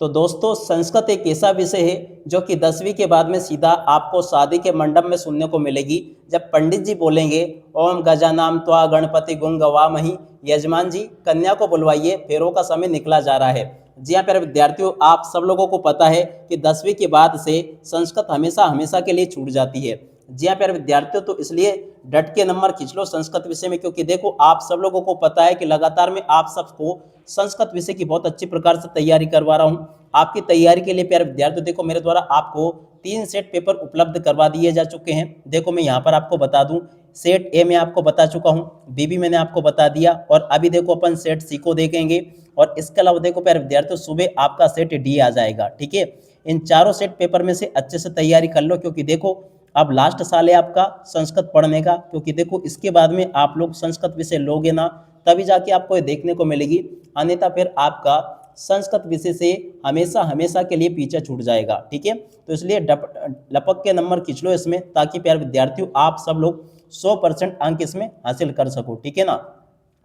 तो दोस्तों संस्कृत एक ऐसा विषय है जो कि 10वीं के बाद में सीधा आपको शादी के मंडप में सुनने को मिलेगी। जब पंडित जी बोलेंगे ओम गजानाम त्वा गणपति गुं गवामहि, यजमान जी कन्या को बुलवाइए, फेरों का समय निकला जा रहा है। जी हाँ प्यारे विद्यार्थियों, आप सब लोगों को पता है कि 10वीं के बाद से संस्कृत हमेशा हमेशा के लिए छूट जाती है। जी हाँ प्यारे विद्यार्थियों, तो इसलिए डट के नंबर खींच लो संस्कृत विषय में, क्योंकि देखो आप सब लोगों को पता है कि लगातार मैं आप सबको संस्कृत विषय की बहुत अच्छी प्रकार से तैयारी करवा रहा हूँ। आपकी तैयारी के लिए प्यारे विद्यार्थियों देखो मेरे द्वारा आपको 3 सेट पेपर उपलब्ध करवा दिए जा चुके हैं। देखो मैं यहाँ पर आपको बता दूं, सेट ए में आपको बता चुका हूँ, बी भी मैंने आपको बता दिया, और अभी देखो अपन सेट सी को देखेंगे। और इसके अलावा देखो प्यारे विद्यार्थियों सुबह आपका सेट डी आ जाएगा। ठीक है, इन चारों सेट पेपर में से अच्छे से तैयारी कर लो, क्योंकि देखो अब लास्ट साल है आपका संस्कृत पढ़ने का। क्योंकि देखो इसके बाद में आप लोग संस्कृत विषय लोगे ना, तभी जाके आपको ये देखने को मिलेगी, अन्यथा फिर आपका संस्कृत विषय से हमेशा हमेशा के लिए पीछे छूट जाएगा। ठीक है, तो इसलिए लपक के नंबर खींच लो इसमें, ताकि प्यारे विद्यार्थियों आप सब लोग 100% अंक इसमें हासिल कर सको। ठीक है ना,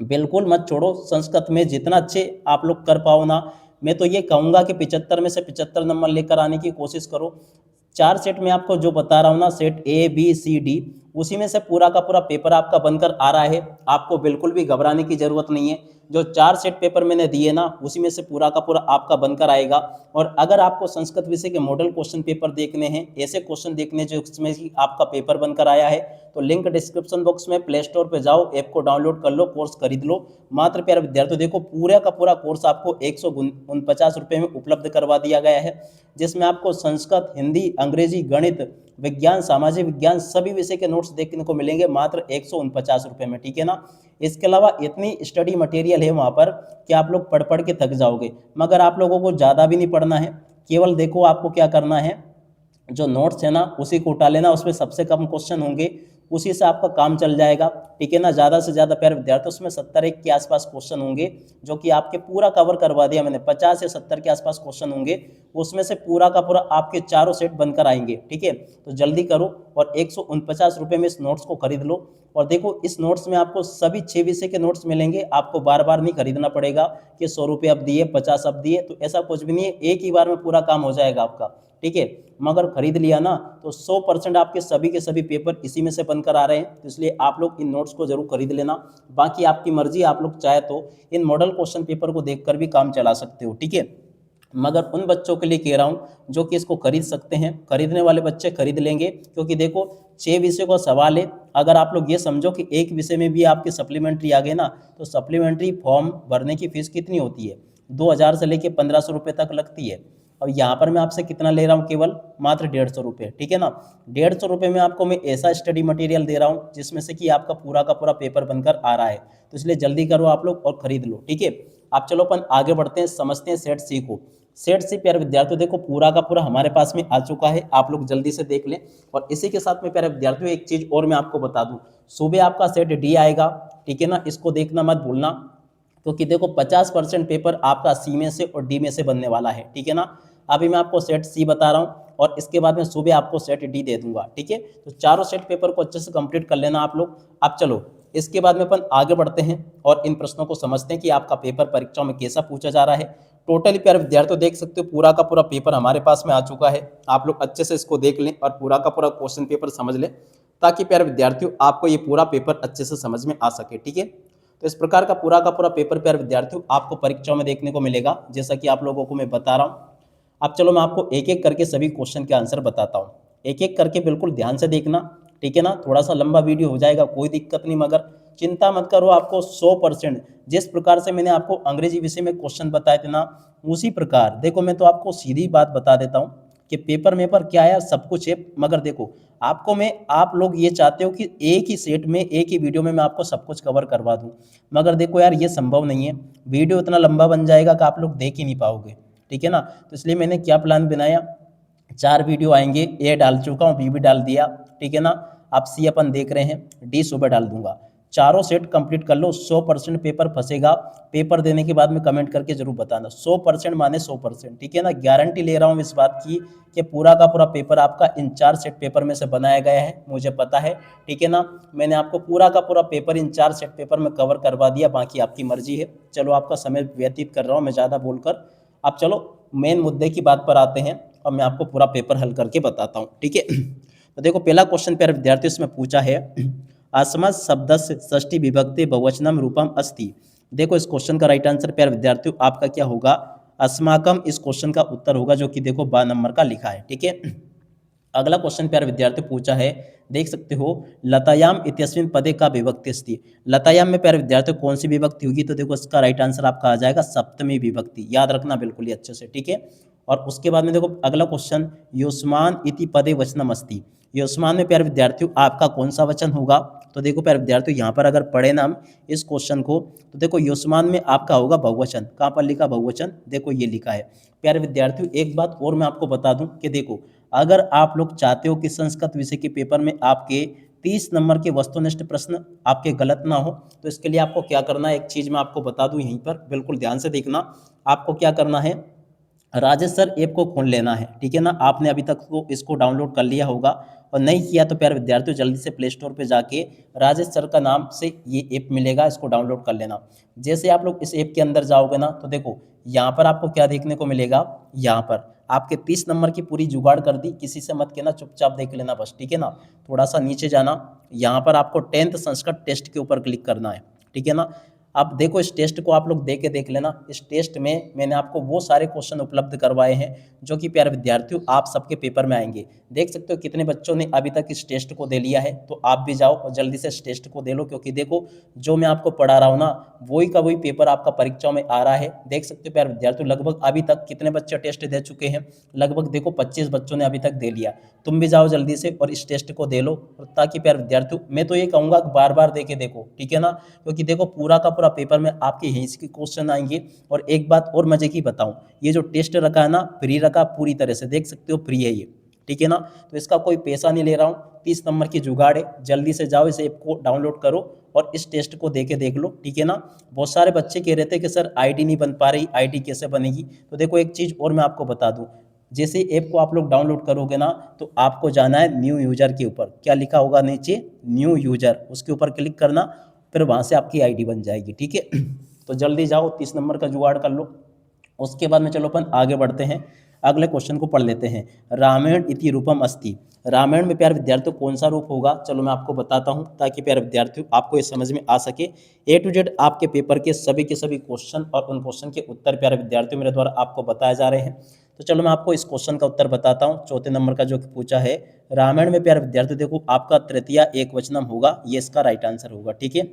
बिल्कुल मत छोड़ो, संस्कृत में जितना अच्छे आप लोग कर पाओ ना, मैं तो ये कहूँगा कि 75 में से 75 नंबर लेकर आने की कोशिश करो। 4 सेट में आपको जो बता रहा हूँ ना, set A B C D, उसी में से पूरा का पूरा पेपर आपका बनकर आ रहा है। आपको बिल्कुल भी घबराने की जरूरत नहीं है। जो 4 सेट पेपर मैंने दिए ना, उसी में से पूरा का पूरा आपका बनकर आएगा। और अगर आपको संस्कृत विषय के मॉडल क्वेश्चन पेपर देखने हैं, ऐसे क्वेश्चन देखने जो इसमें आपका पेपर बनकर आया है, तो लिंक डिस्क्रिप्शन बॉक्स में प्ले स्टोर पर जाओ, ऐप को डाउनलोड कर लो, कोर्स खरीद लो। मात्र प्यारे विद्यार्थियों देखो पूरा का पूरा कोर्स आपको 149 रुपये में उपलब्ध करवा दिया गया है, जिसमें आपको संस्कृत, हिंदी, अंग्रेजी, गणित, विज्ञान, सामाजिक विज्ञान सभी विषय के नोट्स देखने को मिलेंगे मात्र 149 रुपये में। ठीक है ना, इसके अलावा इतनी स्टडी मटेरियल है वहाँ पर कि आप लोग पढ़ पढ़ के थक जाओगे। मगर आप लोगों को ज़्यादा भी नहीं पढ़ना है, केवल देखो आपको क्या करना है, जो नोट्स है ना उसी को उठा लेना, उसमें सबसे कम क्वेश्चन होंगे, उसी से आपका काम चल जाएगा। ठीक है ना, ज़्यादा से ज़्यादा प्यारे विद्यार्थी उसमें 70 के आसपास क्वेश्चन होंगे, जो कि आपके पूरा कवर करवा दिया मैंने। 50 या 70 के आसपास क्वेश्चन होंगे, उसमें से पूरा का पूरा आपके चारों सेट बनकर आएंगे। ठीक है, तो जल्दी करो और 149 रुपये में इस नोट्स को खरीद लो। और देखो इस नोट्स में आपको सभी 6 विषय के नोट्स मिलेंगे, आपको बार बार नहीं खरीदना पड़ेगा कि 100 रुपये अब दिए 50 अब दिए, तो ऐसा कुछ भी नहीं है, एक ही बार में पूरा काम हो जाएगा आपका। ठीक है, मगर खरीद लिया ना तो 100% आपके सभी के सभी पेपर इसी में से बनकर आ रहे हैं, तो इसलिए आप लोग इन नोट्स को जरूर खरीद लेना। बाकी आपकी मर्जी, आप लोग चाहे तो इन मॉडल क्वेश्चन पेपर को देखकर भी काम चला सकते हो। ठीक है, मगर उन बच्चों के लिए कह रहा हूँ जो कि इसको खरीद सकते हैं, खरीदने वाले बच्चे खरीद लेंगे, क्योंकि देखो 6 विषयों का सवाल है। अगर आप लोग ये समझो कि एक विषय में भी आपकी सप्लीमेंट्री आ गई ना, तो सप्लीमेंट्री फॉर्म भरने की फीस कितनी होती है, 2000 से लेकर 1500 रुपये तक लगती है। और यहाँ पर मैं आपसे कितना ले रहा हूँ, केवल मात्र 150 रुपये। ठीक है ना, 150 रुपये में आपको मैं ऐसा स्टडी मटेरियल दे रहा हूँ जिसमें से कि आपका पूरा का पूरा पेपर बनकर आ रहा है। तो इसलिए जल्दी करो आप लोग और खरीद लो। ठीक है, आप चलो अपन आगे बढ़ते हैं, समझते हैं सेट सी को। सेट सी प्यारे विद्यार्थियों देखो पूरा का पूरा हमारे पास में आ चुका है, आप लोग जल्दी से देख लें। और इसी के साथ में प्यारे विद्यार्थियों एक चीज़ और मैं आपको बता दूं, सुबह आपका सेट डी आएगा। ठीक है ना, इसको देखना मत भूलना, क्योंकि देखो 50% पेपर आपका सी में से और डी में से बनने वाला है। ठीक है ना, अभी मैं आपको सेट सी बता रहा हूँ और इसके बाद में सुबह आपको सेट डी दे दूंगा। ठीक है, तो चारों सेट पेपर को अच्छे से कंप्लीट कर लेना आप लोग। अब चलो इसके बाद में अपन आगे बढ़ते हैं और इन प्रश्नों को समझते हैं कि आपका पेपर परीक्षा में कैसा पूछा जा रहा है। टोटली प्यारे विद्यार्थियों देख सकते हो पूरा का पूरा पेपर हमारे पास में आ चुका है। आप लोग अच्छे से इसको देख लें और पूरा का पूरा क्वेश्चन पेपर समझ लें, ताकि प्यारे विद्यार्थियों आपको ये पूरा पेपर अच्छे से समझ में आ सके। ठीक है, तो इस प्रकार का पूरा पेपर प्यारे विद्यार्थियों आपको परीक्षाओं में देखने को मिलेगा, जैसा कि आप लोगों को मैं बता रहा हूँ। अब चलो मैं आपको एक एक करके सभी क्वेश्चन के आंसर बताता हूँ, एक एक करके बिल्कुल ध्यान से देखना। ठीक है ना, थोड़ा सा लंबा वीडियो हो जाएगा, कोई दिक्कत नहीं, मगर चिंता मत करो, आपको 100% जिस प्रकार से मैंने आपको अंग्रेजी विषय में क्वेश्चन बताए थे ना, उसी प्रकार देखो मैं तो आपको सीधी बात बता देता हूँ कि पेपर में पर क्या है, सब कुछ है। मगर देखो आपको मैं, आप लोग ये चाहते हो कि एक ही सेट में एक ही वीडियो में मैं आपको सब कुछ कवर करवा दूं, मगर देखो यार ये संभव नहीं है, वीडियो इतना लंबा बन जाएगा कि आप लोग देख ही नहीं पाओगे। ठीक है ना, तो इसलिए मैंने क्या प्लान बनाया, 4 वीडियो आएंगे, ए डाल चुका हूँ, बी भी डाल दिया। ठीक है ना, आप सी अपन देख रहे हैं, डी सुबह डाल दूंगा। चारों सेट कंप्लीट कर लो, 100% पेपर फंसेगा। पेपर देने के बाद में कमेंट करके जरूर बताना, 100% माने 100%। ठीक है ना, गारंटी ले रहा हूँ इस बात की कि पूरा का पूरा पेपर आपका इन 4 सेट पेपर में से बनाया गया है, मुझे पता है। ठीक है ना, मैंने आपको पूरा का पूरा पेपर इन 4 सेट पेपर में कवर करवा दिया, बाकी आपकी मर्जी है। चलो आपका समय व्यतीत कर रहा हूँ मैं ज़्यादा बोलकर। अब चलो मेन मुद्दे की बात पर आते हैं और मैं आपको पूरा पेपर हल करके बताता हूँ, ठीक है। तो देखो पहला क्वेश्चन प्यारे विद्यार्थियों इसमें पूछा है, अस्मत् शब्दस्य षष्ठी विभक्ति बहुवचनम रूपम अस्ति। देखो इस क्वेश्चन का राइट आंसर प्यारे विद्यार्थियों आपका क्या होगा, अस्माकम इस क्वेश्चन का उत्तर होगा, जो कि देखो 12 नंबर का लिखा है, ठीक है। अगला क्वेश्चन प्यारे विद्यार्थियों पूछा है, देख सकते हो, लतायाम इत्यस्मिन् पदे का विभक्ति अस्ति। लतायाम में प्यारे विद्यार्थियों कौन सी विभक्ति होगी, तो देखो इसका राइट आंसर आपका आ जाएगा सप्तमी विभक्ति, याद रखना बिल्कुल ही अच्छे से, ठीक है। और उसके बाद में देखो अगला क्वेश्चन, युष्मान इति पदे वचनम अस्ति। युष्मान में प्यारे विद्यार्थियों आपका कौन सा वचन होगा, तो देखो प्यारे विद्यार्थियों यहाँ पर अगर पढ़े ना हम इस क्वेश्चन को, तो देखो युष्मान में आपका होगा बहुवचन। कहाँ पर लिखा बहुवचन, देखो ये लिखा है। प्यारे विद्यार्थियों एक बात और मैं आपको बता दूं कि देखो अगर आप लोग चाहते हो कि संस्कृत विषय के पेपर में आपके 30 नंबर के वस्तुनिष्ठ प्रश्न आपके गलत ना हो, तो इसके लिए आपको क्या करना है, एक चीज़ मैं आपको बता दूं यहीं पर, बिल्कुल ध्यान से देखना। आपको क्या करना है, राजेश सर ऐप को खोल लेना है, ठीक है ना। आपने अभी तक तो इसको डाउनलोड कर लिया होगा, और नहीं किया तो प्यारे विद्यार्थियों जल्दी से प्ले स्टोर पर जाके राजेश सर का नाम से ये ऐप मिलेगा, इसको डाउनलोड कर लेना। जैसे आप लोग इस ऐप के अंदर जाओगे ना, तो देखो यहाँ पर आपको क्या देखने को मिलेगा, यहाँ पर आपके 30 नंबर की पूरी जुगाड़ कर दी, किसी से मत कहना, चुपचाप देख लेना बस, ठीक है ना। थोड़ा सा नीचे जाना, यहाँ पर आपको 10th संस्कृत टेस्ट के ऊपर क्लिक करना है, ठीक है ना। अब देखो इस टेस्ट को आप लोग देख लेना। इस टेस्ट में मैंने आपको वो सारे क्वेश्चन उपलब्ध करवाए हैं जो कि प्यारे विद्यार्थियों आप सबके पेपर में आएंगे। देख सकते हो कितने बच्चों ने अभी तक इस टेस्ट को दे लिया है, तो आप भी जाओ और जल्दी से इस टेस्ट को दे लो, क्योंकि देखो जो मैं आपको पढ़ा रहा हूँ ना, वही का वही पेपर आपका परीक्षा में आ रहा है। देख सकते हो प्यारे विद्यार्थियों लगभग अभी तक कितने बच्चे टेस्ट दे चुके हैं, लगभग देखो 25 बच्चों ने अभी तक दे लिया। तुम भी जाओ जल्दी से और इस टेस्ट को दे लो, ताकि प्यारे विद्यार्थियों मैं तो ये कहूँगा बार बार दे के देखो, ठीक है ना, क्योंकि देखो पूरा का पूरा पेपर में आपके यहीं से क्वेश्चन आएंगे। और एक बात और मजे की बताऊं, ये जो टेस्ट रखा है ना, फ्री रखा पूरी तरह से, देख सकते हो फ्री है ये, ठीक है ना। तो इसका कोई पैसा नहीं ले रहा हूँ, 30 नंबर की जुगाड़ है। जल्दी से जाओ इस ऐप को डाउनलोड करो और इस टेस्ट को देख लो, ठीक है ना। बहुत सारे बच्चे कह रहे थे कि सर आईडी नहीं बन पा रही, आईडी कैसे बनेगी, तो देखो एक चीज़ और मैं आपको बता दूं, जैसे ऐप को आप लोग डाउनलोड करोगे ना, तो आपको जाना है न्यू यूजर के ऊपर, क्या लिखा होगा नीचे, न्यू यूजर, उसके ऊपर क्लिक करना, फिर वहाँ से आपकी आईडी बन जाएगी, ठीक है। तो जल्दी जाओ 30 नंबर का जुगाड़ कर लो। उसके बाद में चलो अपन आगे बढ़ते हैं, अगले क्वेश्चन को पढ़ लेते हैं। रामायण इति रूपम अस्ति। रामायण में प्यारे विद्यार्थियों कौन सा रूप होगा, चलो मैं आपको बताता हूं, ताकि प्यारे विद्यार्थियों आपको ये समझ में आ सके। A to Z आपके पेपर के सभी क्वेश्चन और उन क्वेश्चन के उत्तर प्यारे विद्यार्थियों मेरे द्वारा आपको बताए जा रहे हैं। तो चलो मैं आपको इस क्वेश्चन का उत्तर बताता हूँ, चौथे नंबर का जो पूछा है। रामायण में प्यारे विद्यार्थियों देखो आपका तृतीया एक वचनम होगा, ये इसका राइट आंसर होगा, ठीक है।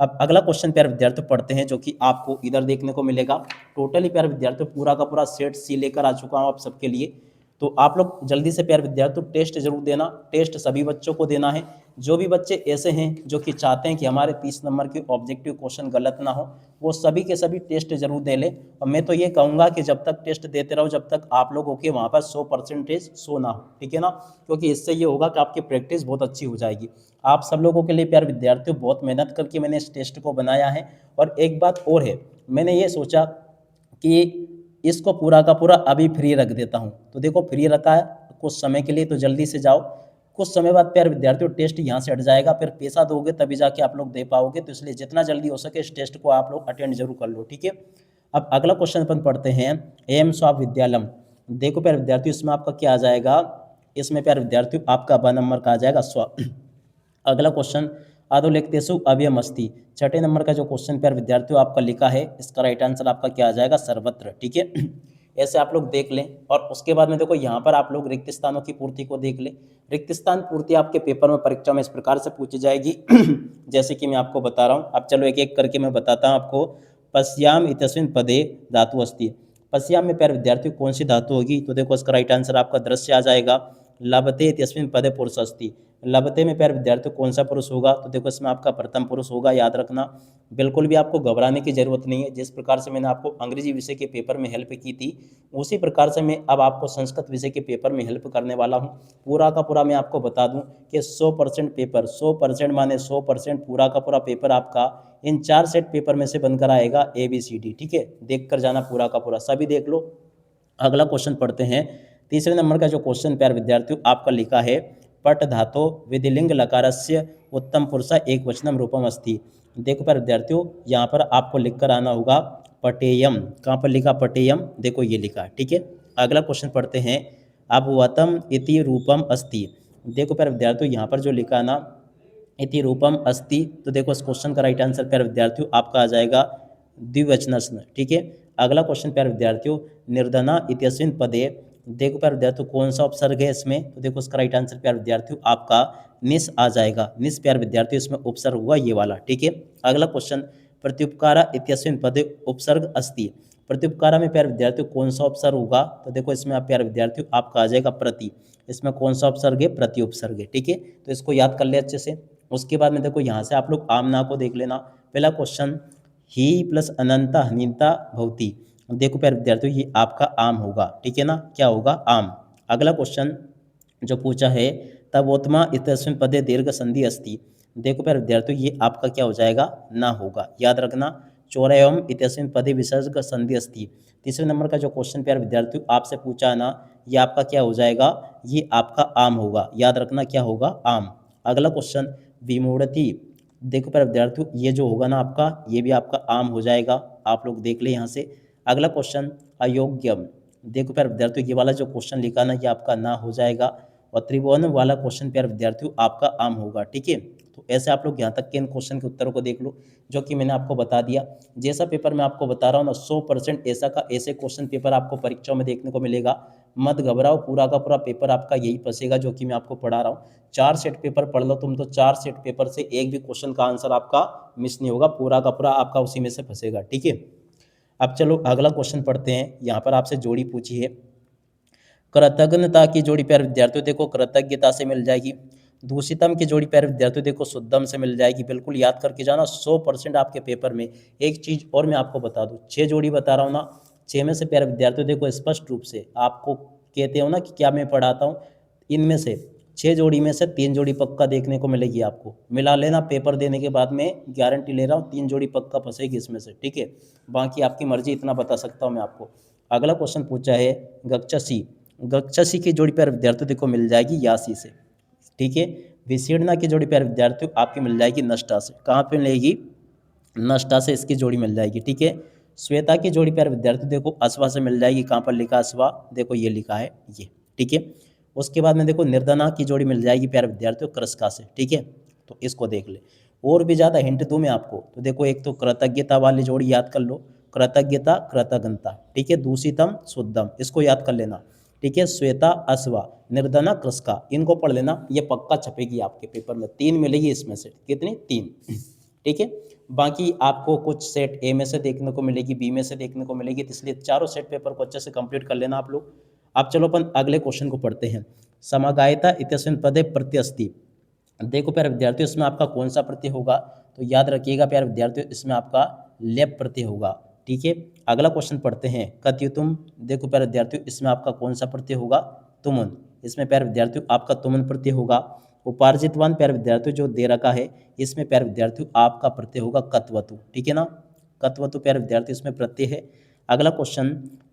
अब अगला क्वेश्चन प्यारे विद्यार्थियों पढ़ते हैं, जो कि आपको इधर देखने को मिलेगा। टोटली प्यारे विद्यार्थियों पूरा का पूरा सेट सी लेकर आ चुका हूँ आप सबके लिए। तो आप लोग जल्दी से प्यारे विद्यार्थियों टेस्ट जरूर देना, टेस्ट सभी बच्चों को देना है। जो भी बच्चे ऐसे हैं जो कि चाहते हैं कि हमारे 30 नंबर के ऑब्जेक्टिव क्वेश्चन गलत ना हो, वो सभी के सभी टेस्ट जरूर दे लें। और मैं तो ये कहूँगा कि जब तक टेस्ट देते रहो, जब तक आप लोगों के वहाँ पर 100% शो ना हो, ठीक है ना, क्योंकि इससे ये होगा कि आपकी प्रैक्टिस बहुत अच्छी हो जाएगी। आप सब लोगों के लिए प्यारे विद्यार्थियों बहुत मेहनत करके मैंने इस टेस्ट को बनाया है। और एक बात और है, मैंने ये सोचा कि इसको पूरा का पूरा अभी फ्री रख देता हूँ। तो देखो फ्री रखा है कुछ समय के लिए, तो जल्दी से जाओ। कुछ समय बाद प्यारे विद्यार्थियों टेस्ट यहाँ से हट जाएगा, फिर पैसा दोगे तभी जाके आप लोग दे पाओगे। तो इसलिए जितना जल्दी हो सके इस टेस्ट को आप लोग अटेंड जरूर कर लो, ठीक है। अब अगला क्वेश्चन अपन पढ़ते हैं, एम्स ऑफ विद्यालम। देखो प्यारे विद्यार्थियों इसमें आपका क्या आ जाएगा, इसमें प्यारे विद्यार्थियों आपका 12 नंबर का आ जाएगा स्व। अगला क्वेश्चन, अधोलेखतेषु अव्ययमस्ति। छठे नंबर का जो क्वेश्चन प्यारे विद्यार्थियों आपका लिखा है, इसका राइट आंसर आपका क्या आ जाएगा, सर्वत्र, ठीक है। ऐसे आप लोग देख लें। और उसके बाद में देखो यहाँ पर आप लोग रिक्त स्थानों की पूर्ति को देख लें। रिक्त स्थान पूर्ति आपके पेपर में परीक्षा में इस प्रकार से पूछी जाएगी जैसे कि मैं आपको बता रहा हूँ। अब चलो एक एक करके मैं बताता हूँ आपको। पश्याम इत्यस्मिन् पदे धातु अस्ति। पश्याम में प्यारे विद्यार्थियों कौन सी धातु होगी, तो देखो इसका राइट आंसर आपका दृश्य आ जाएगा। लभते इत्यस्मिन् पदे पुरुष अस्ति। लभते में प्यारे विद्यार्थियों कौन सा पुरुष होगा, तो देखो इसमें आपका प्रथम पुरुष होगा, याद रखना। बिल्कुल भी आपको घबराने की जरूरत नहीं है। जिस प्रकार से मैंने आपको अंग्रेजी विषय के पेपर में हेल्प की थी, उसी प्रकार से मैं अब आपको संस्कृत विषय के पेपर में हेल्प करने वाला हूँ। पूरा का पूरा मैं आपको बता दूं कि 100% पेपर, 100% माने 100% पूरा का पूरा पेपर आपका इन 4 सेट पेपर में से बनकर आएगा, ABCD, ठीक है। देख कर जाना पूरा का पूरा, सभी देख लो। अगला क्वेश्चन पढ़ते हैं। तीसरे नंबर का जो क्वेश्चन प्यारे विद्यार्थियों आपका लिखा है, पट धातो विधिलिंग लकारस्य उत्तम पुरुष एक वचनम रूपम अस्ति। देखो प्यारे विद्यार्थियों यहाँ पर आपको लिखकर आना होगा, पटेयम, कहाँ पर लिखा पटेयम, देखो ये लिखा है, ठीक है। अगला क्वेश्चन पढ़ते हैं, अभवतम इति रूपम अस्ति। देखो प्यारे विद्यार्थियों यहाँ पर जो लिखा है ना इति रूपम अस्ति, तो देखो इस क्वेश्चन का राइट आंसर प्यारे विद्यार्थियों आपका आ जाएगा द्विवचनस्न, ठीक है। अगला क्वेश्चन प्यारे विद्यार्थियों, निर्धना इत्यस्मिन् पदे, देखो प्यारे विद्यार्थियों कौन सा उपसर्ग है इसमें, तो देखो इसका राइट आंसर प्यारे विद्यार्थियों आपका निस आ जाएगा। निस प्यारे विद्यार्थियों इसमें उपसर्ग हुआ ये वाला, ठीक है। अगला क्वेश्चन, प्रत्युपकारा इत्यस्मिन् पदे उपसर्ग अस्ति। प्रत्युपकारा में प्यारे विद्यार्थियों कौन सा उपसर्ग होगा, तो देखो इसमें आप प्यारे विद्यार्थियों आपका आ जाएगा प्रति। इसमें कौन सा उपसर्ग है, प्रति उपसर्ग है, ठीक है। तो इसको याद कर ले अच्छे से। उसके बाद में देखो यहाँ से आप लोग आम ना को देख लेना। पहला क्वेश्चन, ही प्लस अनंता हनीता भवती, देखो प्यारे विद्यार्थियों ये आपका आम होगा, ठीक है ना, क्या होगा, आम। अगला क्वेश्चन जो पूछा है, तबोत्मा इत्यस्मिन् पदे दीर्घ संधि अस्ति, देखो प्यारे विद्यार्थियों ये आपका क्या हो जाएगा, ना होगा, याद रखना। चौरयम इत्यस्मिन् पदे विसर्ग संधि अस्ति, तीसरे नंबर का जो क्वेश्चन प्यारे विद्यार्थियों आपसे पूछा है ना, ये आपका क्या हो जाएगा, ये आपका आम होगा, याद रखना क्या होगा, आम। अगला क्वेश्चन, विमूढ़ति, देखो प्यारे विद्यार्थियों ये जो होगा ना आपका, ये भी आपका आम हो जाएगा, आप लोग देख ले यहाँ से। अगला क्वेश्चन, अयोग्यम, देखो प्यारे विद्यार्थियों ये वाला जो क्वेश्चन लिखा ना ये आपका ना हो जाएगा, और त्रिभुवन वाला क्वेश्चन प्यारे विद्यार्थियों आपका आम होगा, ठीक है। तो ऐसे आप लोग यहाँ तक के इन क्वेश्चन के उत्तरों को देख लो जो कि मैंने आपको बता दिया। जैसा पेपर मैं आपको बता रहा हूँ ना 100% ऐसा का ऐसे क्वेश्चन पेपर आपको परीक्षाओं में देखने को मिलेगा। मत घबराओ, पूरा का पूरा पेपर आपका यही फंसेगा जो कि मैं आपको पढ़ा रहा हूँ। 4 सेट पेपर पढ़ लो तुम तो 4 सेट पेपर से एक भी क्वेश्चन का आंसर आपका मिस नहीं होगा, पूरा का पूरा आपका उसी में से फंसेगा, ठीक है। अब चलो अगला क्वेश्चन पढ़ते हैं। यहाँ पर आपसे जोड़ी पूछी है, कृतज्ञता की जोड़ी प्यारे विद्यार्थियों देखो कृतज्ञता से मिल जाएगी। दूषितम की जोड़ी प्यारे विद्यार्थियों देखो शुद्धम से मिल जाएगी। बिल्कुल याद करके जाना, 100% आपके पेपर में। एक चीज़ और मैं आपको बता दूँ, 6 जोड़ी बता रहा हूँ ना, 6 में से प्यारे विद्यार्थियों देखो स्पष्ट रूप से आपको कहते हो ना कि क्या मैं पढ़ाता हूँ, इनमें से 6 जोड़ी में से 3 जोड़ी पक्का देखने को मिलेगी आपको। मिला लेना, पेपर देने के बाद में गारंटी ले रहा हूँ 3 जोड़ी पक्का फंसेगी इसमें से, ठीक है। बाकी आपकी मर्जी, इतना बता सकता हूँ मैं आपको। अगला क्वेश्चन पूछा है, गक्षसी, गक्षसी की जोड़ी प्यारे विद्यार्थियों देखो मिल जाएगी यासी से, ठीक है। विशीर्णा की जोड़ी प्यारे विद्यार्थियों आपकी मिल जाएगी नष्टा से। कहाँ पे मिलेगी, नष्टा से इसकी जोड़ी मिल जाएगी, ठीक है। श्वेता की जोड़ी प्यारे विद्यार्थियों देखो अश्वा से मिल जाएगी। कहाँ पर लिखा अश्वा, देखो ये लिखा है ये, ठीक है। उसके बाद में देखो निर्धना की जोड़ी मिल जाएगी प्यारे विद्यार्थियों कृषका से, ठीक है। तो इसको देख ले। और भी ज़्यादा हिंट दूँ मैं आपको, तो देखो एक तो कृतज्ञता वाली जोड़ी याद कर लो, कृतज्ञता कृतज्ञता, ठीक है। दूषितम शुद्धम, इसको याद कर लेना, ठीक है। श्वेता अश्वा, निर्धना कृषका, इनको पढ़ लेना, ये पक्का छपेगी आपके पेपर में। 3 मिलेगी इसमें से, कितनी, 3, ठीक है। बाकी आपको कुछ सेट ए में से देखने को मिलेगी, बी में से देखने को मिलेगी, तो इसलिए चारों सेट पेपर को अच्छे से कंप्लीट कर लेना आप लोग। अब चलो अपन अगले क्वेश्चन को पढ़ते हैं। समगायता इत्यस्मिन् पदे प्रत्यस्ति, देखो प्यारे विद्यार्थियों इसमें आपका कौन सा प्रत्यय होगा, तो याद रखिएगा प्यारे विद्यार्थियों इसमें आपका लेप प्रत्यय होगा, ठीक है। अगला क्वेश्चन पढ़ते हैं, कत्युतुम, देखो प्यारे विद्यार्थियों इसमें आपका कौन सा प्रत्यय होगा, तुमुन, इसमें प्यारे विद्यार्थियों आपका तुमुन प्रत्यय होगा। उपार्जितवान प्यारे विद्यार्थियों जो दे रखा है, इसमें प्यारे विद्यार्थियों आपका प्रत्यय होगा कत्वतु, ठीक है ना, कत्वतु प्यारे विद्यार्थियों इसमें प्रत्यय है। अगला क्वेश्चन,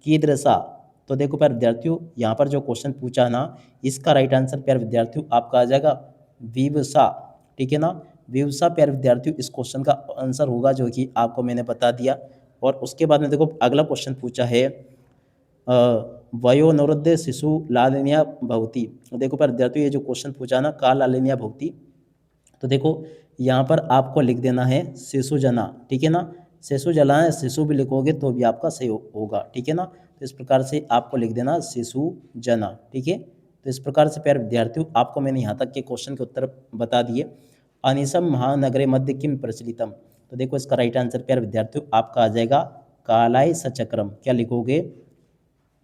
कीदृशा, तो देखो प्यारे विद्यार्थियों यहाँ पर जो क्वेश्चन पूछा ना, इसका राइट आंसर प्यारे विद्यार्थियों आपका आ जाएगा विवसा, ठीक है ना, विवसा प्यारे विद्यार्थियों इस क्वेश्चन का आंसर होगा जो कि आपको मैंने बता दिया। और उसके बाद में देखो अगला क्वेश्चन पूछा है, वयोनुरुद्ध शिशु लालिन्या भवती, देखो प्यारे विद्यार्थियों ये जो क्वेश्चन पूछा ना का लालिन्या भवती, तो देखो यहाँ पर आपको लिख देना है शिशु जना, ठीक है ना, शिशु जना है, शिशु भी लिखोगे तो भी आपका सही होगा, ठीक है ना। तो इस प्रकार से आपको लिख देना शिशु जना, ठीक है। तो इस प्रकार से प्यारे विद्यार्थियों आपको मैंने यहाँ तक के क्वेश्चन के उत्तर बता दिए। अनिशम महानगरे मध्य किम प्रचलितम, तो देखो इसका राइट आंसर प्यारे विद्यार्थियों आपका आ जाएगा कालाई सचक्रम, क्या लिखोगे,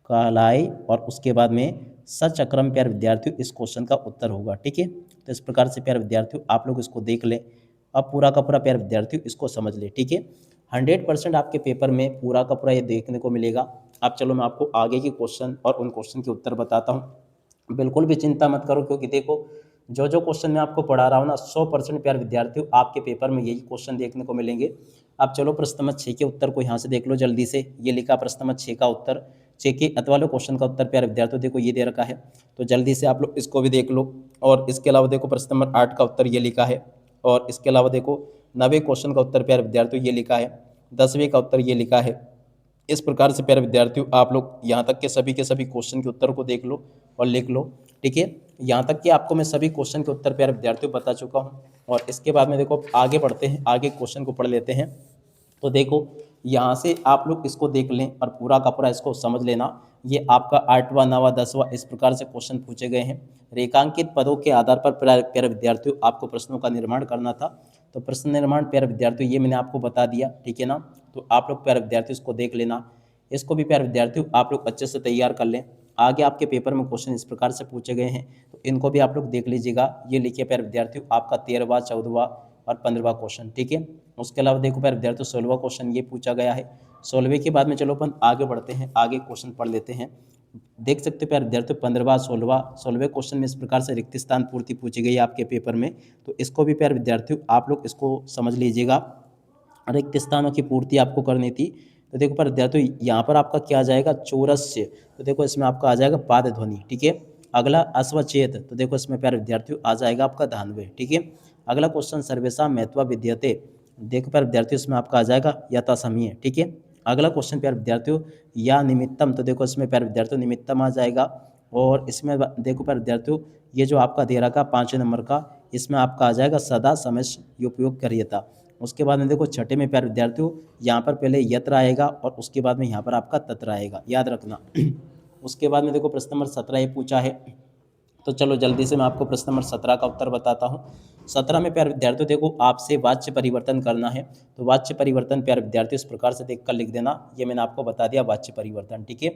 कालाई, और उसके बाद में सचक्रम प्यारे विद्यार्थियों इस क्वेश्चन का उत्तर होगा, ठीक है। तो इस प्रकार से प्यारे विद्यार्थियों आप लोग इसको देख लें, अब पूरा का पूरा प्यारे विद्यार्थियों इसको समझ ले, ठीक है। 100% आपके पेपर में पूरा का पूरा ये देखने को मिलेगा। अब चलो मैं आपको आगे के क्वेश्चन और उन क्वेश्चन के उत्तर बताता हूँ। बिल्कुल भी चिंता मत करो, क्योंकि देखो जो जो क्वेश्चन मैं आपको पढ़ा रहा हूँ ना 100% प्यारे विद्यार्थियों आपके पेपर में यही क्वेश्चन देखने को मिलेंगे। अब चलो प्रश्न नंबर 6 के उत्तर को यहाँ से देख लो जल्दी से। ये लिखा प्रश्न नंबर 6 का उत्तर, 6 के अतवाले क्वेश्चन का उत्तर प्यारे विद्यार्थियों देखो ये दे रखा है, तो जल्दी से आप लोग इसको भी देख लो। और इसके अलावा देखो प्रश्न नंबर 8 का उत्तर ये लिखा है, और इसके अलावा देखो 9वें क्वेश्चन का उत्तर प्यारे विद्यार्थियों ये लिखा है, 10वें का उत्तर ये लिखा है, इस प्रकार से प्यारे विद्यार्थियों आप लोग यहाँ तक के सभी क्वेश्चन के उत्तर को देख लो और लिख लो। ठीक है, यहाँ तक कि आपको मैं सभी क्वेश्चन के उत्तर प्यारे विद्यार्थियों बता चुका हूँ। और इसके बाद में देखो आगे बढ़ते हैं, आगे क्वेश्चन को पढ़ लेते हैं। तो देखो यहाँ से आप लोग इसको देख लें और पूरा का पूरा इसको समझ लेना। ये आपका 8वां 9वां 10वां इस प्रकार से क्वेश्चन पूछे गए हैं। रेखांकित पदों के आधार पर प्यारे विद्यार्थियों आपको प्रश्नों का निर्माण करना था। तो प्रश्न निर्माण प्यारे विद्यार्थियों ये मैंने आपको बता दिया, ठीक है ना। तो आप लोग प्यारे विद्यार्थियों इसको देख लेना। इसको भी प्यारे विद्यार्थियों आप लोग अच्छे से तैयार कर लें। आगे आपके पेपर में क्वेश्चन इस प्रकार से पूछे गए हैं, तो इनको भी आप लोग देख लीजिएगा। ये लिखिए प्यारे विद्यार्थियों आपका 13वां 14वां और 15वां क्वेश्चन, ठीक है। उसके अलावा देखो प्यारे विद्यार्थियों 16वां क्वेश्चन ये पूछा गया है। 16वें के बाद में चलो अपन आगे बढ़ते हैं, आगे क्वेश्चन पढ़ लेते हैं। देख सकते हो प्यारे विद्यार्थियों 15वां 16वें क्वेश्चन में इस प्रकार से रिक्त स्थान पूर्ति पूछी गई है आपके पेपर में। तो इसको भी प्यारे विद्यार्थियों आप लोग इसको समझ लीजिएगा। रिक्त स्थानों की पूर्ति आपको करनी थी। तो देखो प्यारे विद्यार्थियों यहाँ पर आपका क्या आ जाएगा, चौरस्य। तो देखो इसमें आपका आ जाएगा पाद ध्वनि, ठीक है। अगला अश्वचेत, तो देखो इसमें प्यारे विद्यार्थियों आ जाएगा आपका धान्वय, ठीक है। अगला क्वेश्चन सर्वेशा महत्वा विद्यते, देखो प्यारे विद्यार्थियों इसमें आपका आ जाएगा यथासमय, ठीक है। अगला क्वेश्चन प्यारे विद्यार्थियों या निमित्तम, तो देखो इसमें प्यारे विद्यार्थियों निमित्तम आ जाएगा। और इसमें देखो प्यारे विद्यार्थियों ये जो आपका दे रखा 5वें नंबर का, इसमें आपका आ जाएगा सदा समय उपयोग करियता। उसके बाद में देखो छठे में प्यारे विद्यार्थियों यहाँ पर पहले यत्र आएगा और उसके बाद में यहाँ पर आपका तत्र आएगा, याद रखना। उसके बाद में देखो प्रश्न नंबर 17 ये पूछा है। तो चलो जल्दी से मैं आपको प्रश्न नंबर 17 का उत्तर बताता हूँ। 17 में प्यारे विद्यार्थियों देखो आपसे वाच्य परिवर्तन करना है। तो वाच्य परिवर्तन प्यारे विद्यार्थियों इस प्रकार से देखकर लिख देना, ये मैंने आपको बता दिया वाच्य परिवर्तन, ठीक है।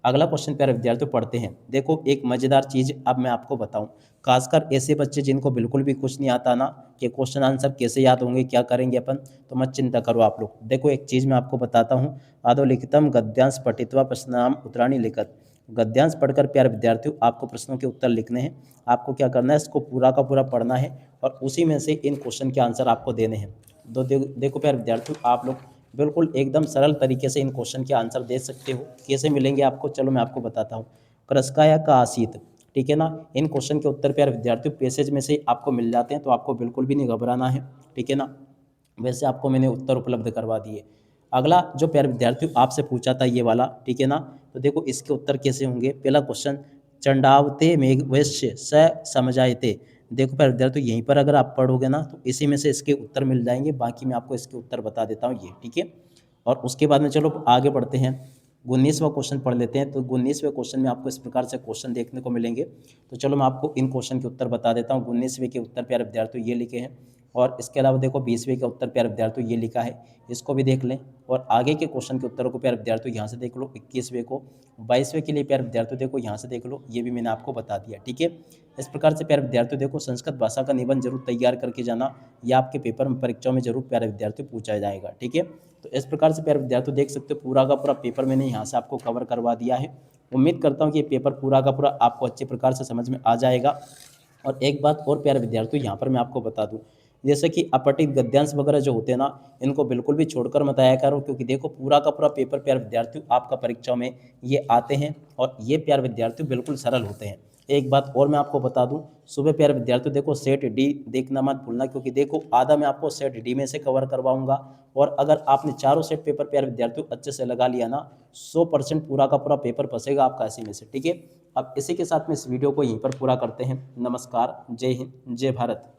अगला क्वेश्चन प्यारे विद्यार्थियों पढ़ते हैं। देखो एक मजेदार चीज़ अब मैं आपको बताऊं, खासकर ऐसे बच्चे जिनको बिल्कुल भी कुछ नहीं आता ना कि क्वेश्चन आंसर कैसे याद होंगे, क्या करेंगे अपन, तो मत चिंता करो आप लोग। देखो एक चीज़ मैं आपको बताता हूँ, आदोलिखितम गद्यांश पठित्वा प्रश्नाम उत्तराणी लिखत। गद्यांश पढ़कर प्यारे विद्यार्थियों आपको प्रश्नों के उत्तर लिखने हैं। आपको क्या करना है, इसको पूरा का पूरा पढ़ना है और उसी में से इन क्वेश्चन के आंसर आपको देने हैं। तो देखो प्यारे विद्यार्थियों आप लोग बिल्कुल एकदम सरल तरीके से इन क्वेश्चन के आंसर दे सकते हो। कैसे मिलेंगे आपको, चलो मैं आपको बताता हूँ। क्रस्काया का आसीत, ठीक है ना। इन क्वेश्चन के उत्तर प्यारे विद्यार्थियों पैसेज में से आपको मिल जाते हैं, तो आपको बिल्कुल भी नहीं घबराना है, ठीक है ना। वैसे आपको मैंने उत्तर उपलब्ध करवा दिए। अगला जो प्यारे विद्यार्थियों आपसे पूछा था ये वाला, ठीक है ना। तो देखो इसके उत्तर कैसे होंगे। पहला क्वेश्चन, चंडावते मेघ वैश्य स समझाएते। देखो प्यारे विद्यार्थियों यहीं पर अगर आप पढ़ोगे ना तो इसी में से इसके उत्तर मिल जाएंगे। बाकी मैं आपको इसके उत्तर बता देता हूँ ये, ठीक है। और उसके बाद में चलो आगे बढ़ते हैं, 19वां क्वेश्चन पढ़ लेते हैं। तो 19वें क्वेश्चन में आपको इस प्रकार से क्वेश्चन देखने को मिलेंगे। तो चलो मैं आपको इन क्वेश्चन के उत्तर बता देता हूँ। 19वें के उत्तर प्यारे विद्यार्थियों ये लिखे हैं। और इसके अलावा देखो 20वें का उत्तर प्यारे विद्यार्थियों ये लिखा है, इसको भी देख लें। और आगे के क्वेश्चन के उत्तरों को प्यारे विद्यार्थियों यहाँ से देख लो। 21वें को, 22वें के लिए प्यारे विद्यार्थियों देखो यहाँ से देख लो, ये भी मैंने आपको बता दिया, ठीक है। इस प्रकार से प्यारे विद्यार्थियों देखो संस्कृत भाषा का निबंध जरूर तैयार करके जाना, या आपके पेपर में परीक्षाओं में जरूर प्यारे विद्यार्थियों पूछा जाएगा, ठीक है। तो इस प्रकार से प्यारे विद्यार्थियों देख सकते हो पूरा का पूरा पेपर मैंने यहाँ से आपको कवर करवा दिया है। उम्मीद करता हूँ कि ये पेपर पूरा का पूरा आपको अच्छे प्रकार से समझ में आ जाएगा। और एक बात और प्यारे विद्यार्थियों यहाँ पर मैं आपको बता दूँ, जैसे कि अपठित गद्यांश वगैरह जो होते हैं ना, इनको बिल्कुल भी छोड़कर मत आया करो, क्योंकि देखो पूरा का पूरा पेपर प्यारे विद्यार्थियों आपका परीक्षाओं में ये आते हैं और ये प्यारे विद्यार्थियों बिल्कुल सरल होते हैं। एक बात और मैं आपको बता दूं, सुबह प्यारे विद्यार्थियों देखो सेट डी देखना मत भूलना, क्योंकि देखो आधा मैं आपको सेट डी में से कवर करवाऊंगा। और अगर आपने चारों सेट पेपर प्यारे विद्यार्थियों अच्छे से लगा लिया ना, 100% पूरा का पूरा पेपर फंसेगा आपका इसी में से, ठीक है। अब इसी के साथ में इस वीडियो को यहीं पर पूरा करते हैं। नमस्कार, जय हिंद, जय भारत।